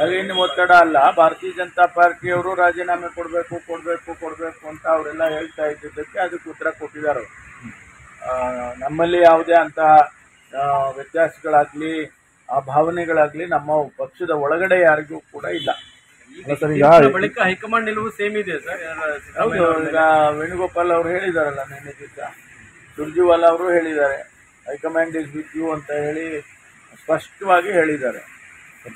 ಒಳಗಿನ ಒತ್ತಡ ಅಲ್ಲ, ಭಾರತೀಯ ಜನತಾ ಪಾರ್ಟಿಯವರು ರಾಜೀನಾಮೆ ಕೊಡಬೇಕು ಅಂತ ಅವರೆಲ್ಲ ಹೇಳ್ತಾ ಇದ್ದಿದ್ದಕ್ಕೆ ಅದಕ್ಕೆ ಉತ್ತರ ಕೊಟ್ಟಿದ್ದಾರೆ. ನಮ್ಮಲ್ಲಿ ಯಾವುದೇ ಅಂತ ವ್ಯತ್ಯಾಸಗಳಾಗ್ಲಿ ಆ ಭಾವನೆಗಳಾಗ್ಲಿ ನಮ್ಮ ಪಕ್ಷದ ಒಳಗಡೆ ಯಾರಿಗೂ ಕೂಡ ಇಲ್ಲ. ಬಳಿಕ ಹೈಕಮಾಂಡ್ ನಿಲುವು ಸೇಮ್ ಇದೆ ಸರ್. ಹೌದು, ಈಗ ವೇಣುಗೋಪಾಲ್ ಅವರು ಹೇಳಿದಾರಲ್ಲ, ನಿನ್ನೆ ದಿವಸ ಸುರ್ಜಿವಾಲಾ ಅವರು ಹೇಳಿದ್ದಾರೆ, ಹೈಕಮಾಂಡ್ ಇಸ್ ವಿತ್ ಯು ಅಂತ ಹೇಳಿ ಸ್ಪಷ್ಟವಾಗಿ ಹೇಳಿದ್ದಾರೆ.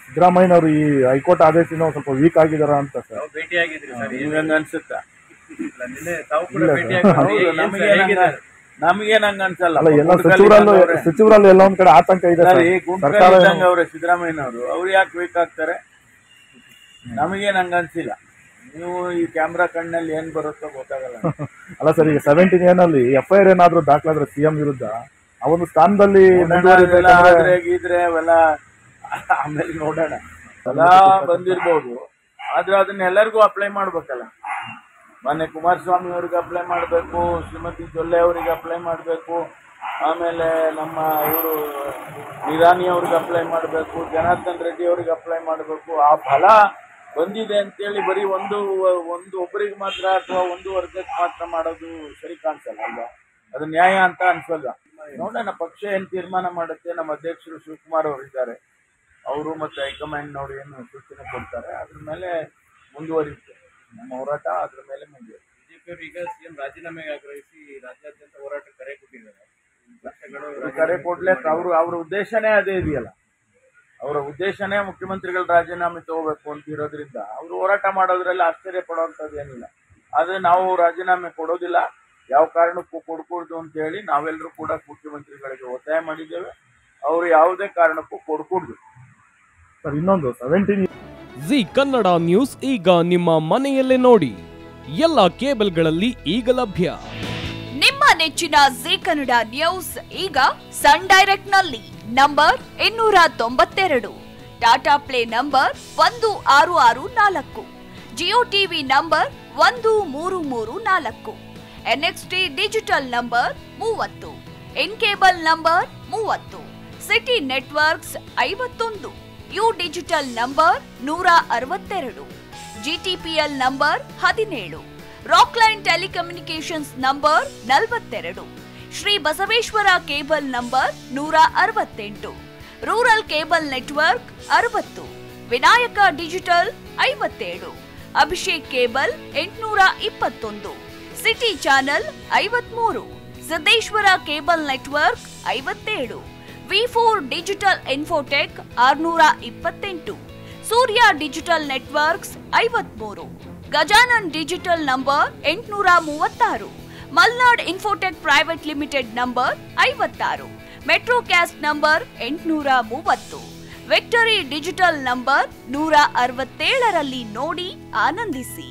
ಸಿದ್ದರಾಮಯ್ಯನವರು ಈ ಹೈಕೋರ್ಟ್ ಆದೇಶದಿಂದ ಸ್ವಲ್ಪ ವೀಕ್ ಆಗಿದಾರ ಅಂತ ಸರ್ ಭೇಟಿಯಾಗಿದ್ರಿ ಸರ್, ನಿಮ್ಗೆ ಅನ್ಸುತ್ತಾ? ನಿನ್ನೆ ತಾವು ಕೂಡ ಭೇಟಿಯಾಗಿದ್ರಿ. ನಮಗೇನ್ ಹಂಗ ಅನ್ಸಲ್ಲ. ಎಲ್ಲ ಸಚಿವರಲ್ಲಿ ಎಲ್ಲ ಒಂದ್ ಕಡೆ ಆತಂಕ ಇದೆ. ಅವ್ರೆ ಸಿದ್ದರಾಮಯ್ಯನವರು ಅವ್ರು ಯಾಕೆ ವೀಕ್ ಆಗ್ತಾರೆ? ನಮಗೇನ್ ಹಂಗ ಅನ್ಸಿಲ್ಲ. ನೀವು ಈ ಕ್ಯಾಮ್ರಾ ಕಣ್ಣಲ್ಲಿ ಏನ್ ಬರುತ್ತೋ ಗೊತ್ತಾಗಲ್ಲ. ಅಲ್ಲ ಸರ್, ಈಗ 17 ಏನಲ್ಲಿ FIR ಏನಾದ್ರು ದಾಖಲಾದ್ರೆ ಸಿಎಂ ವಿರುದ್ಧ ಆ ಒಂದು ಸ್ಥಾನದಲ್ಲಿ ಗೀದ್ರೆ ಅವೆಲ್ಲ ಆಮೇಲೆ ನೋಡೋಣ. ಎಲ್ಲ ಬಂದಿರ್ಬೋದು, ಆದ್ರೆ ಅದನ್ನ ಎಲ್ಲರಿಗೂ ಅಪ್ಲೈ ಮಾಡ್ಬೇಕಲ್ಲ. ಮೊನ್ನೆ ಕುಮಾರಸ್ವಾಮಿ ಅವ್ರಿಗೆ ಅಪ್ಲೈ ಮಾಡಬೇಕು, ಶ್ರೀಮತಿ ಜೊಲ್ಲೆ ಅವರಿಗೆ ಅಪ್ಲೈ ಮಾಡಬೇಕು, ಆಮೇಲೆ ನಮ್ಮ ಇವರು ಇರಾನಿ ಅವ್ರಿಗೆ ಅಪ್ಲೈ ಮಾಡಬೇಕು, ಜನಾರ್ದನ್ ರೆಡ್ಡಿ ಅವ್ರಿಗೆ ಅಪ್ಲೈ ಮಾಡಬೇಕು. ಆ ಫಲ ಬಂದಿದೆ ಅಂತೇಳಿ ಬರೀ ಒಂದು ಒಬ್ಬರಿಗೆ ಮಾತ್ರ ಅಥವಾ ಒಂದು ವರ್ಗಕ್ಕೆ ಮಾತ್ರ ಮಾಡೋದು ಸರಿ ಕಾಣಿಸಲ್ಲ ಅಲ್ವಾ? ಅದು ನ್ಯಾಯ ಅಂತ ಅನ್ಸಲ್ಲ. ನೋಡೋಣ, ಪಕ್ಷ ಏನು ತೀರ್ಮಾನ ಮಾಡುತ್ತೆ. ನಮ್ಮ ಅಧ್ಯಕ್ಷರು ಶಿವಕುಮಾರ್ ಅವರು ಇದ್ದಾರೆ, ಅವರು ಮತ್ತು ಹೈಕಮಾಂಡ್ನವ್ರು ಏನು ಸೂಚನೆ ಕೊಡ್ತಾರೆ ಅದ್ರ ಮೇಲೆ ಮುಂದುವರಿಯುತ್ತೆ ನಮ್ಮ ಹೋರಾಟ. ಅದ್ರ ಮೇಲೆ ಮುಂದುವರಿಯುತ್ತೆ. ಬಿಜೆಪಿಯವರು ಈಗ ಸಿಎಂ ರಾಜೀನಾಮೆಗೆ ಆಗ್ರಹಿಸಿ ರಾಜ್ಯಾದ್ಯಂತ ಹೋರಾಟ ಕರೆ ಕೊಟ್ಟಿದ್ದಾರೆ. ಕರೆ ಕೊಡ್ಲಿಕ್ಕೆ ಅವ್ರ ಉದ್ದೇಶನೇ ಅದೇ ಇದೆಯಲ್ಲ. ಅವರ ಉದ್ದೇಶನೇ ಮುಖ್ಯಮಂತ್ರಿಗಳು ರಾಜೀನಾಮೆ ತಗೋಬೇಕು ಅಂತ ಇರೋದ್ರಿಂದ ಅವರು ಹೋರಾಟ ಮಾಡೋದ್ರಲ್ಲಿ ಆಶ್ಚರ್ಯ ಪಡುವಂಥದ್ದು ಏನಿಲ್ಲ. ಆದರೆ ನಾವು ರಾಜೀನಾಮೆ ಕೊಡೋದಿಲ್ಲ, ಯಾವ ಕಾರಣಕ್ಕೂ ಕೊಡ್ಕೊಡ್ದು ಅಂತ ಹೇಳಿ ನಾವೆಲ್ಲರೂ ಕೂಡ ಮುಖ್ಯಮಂತ್ರಿಗಳಿಗೆ ಒತ್ತಾಯ ಮಾಡಿದ್ದೇವೆ. ಅವರು ಯಾವುದೇ ಕಾರಣಕ್ಕೂ ಕೊಡ್ಕೊಡ್ದು. ಸರ್, ಇನ್ನೊಂದು 17 ಜಿ ಕನ್ನಡ ನ್ಯೂಸ್ ಈಗ ನಿಮ್ಮ ಮನೆಯಲ್ಲೇ ನೋಡಿ. ಎಲ್ಲ ಕೇಬಲ್ಗಳಲ್ಲಿ ಈಗ ಲಭ್ಯ. ನಿಮ್ಮ ನೆಚ್ಚಿನ ಜಿ ಕನ್ನಡ ನ್ಯೂಸ್ ಈಗ ಸನ್ ಡೈರೆಕ್ಟ್ ನಲ್ಲಿ number 292, Tata play number 1664, Jio TV number 1334, NXT digital number 30, in cable number 30, city networks 51, U digital number 162, GTPL number 17, Rockline telecommunications number 42, Shri Basaveshwara cable number 168, rural cable network 60, Vinayaka digital 57, Abhishek cable 821, city channel 53, Siddeshwara cable network 57, V4 digital Infotech 628, Surya digital networks 53, Gajanan digital number 836, Malnad Infotech private limited number 56, Metrocast number 830, Victory digital number 167ರಲ್ಲಿ ನೋಡಿ ಆನಂದಿಸಿ.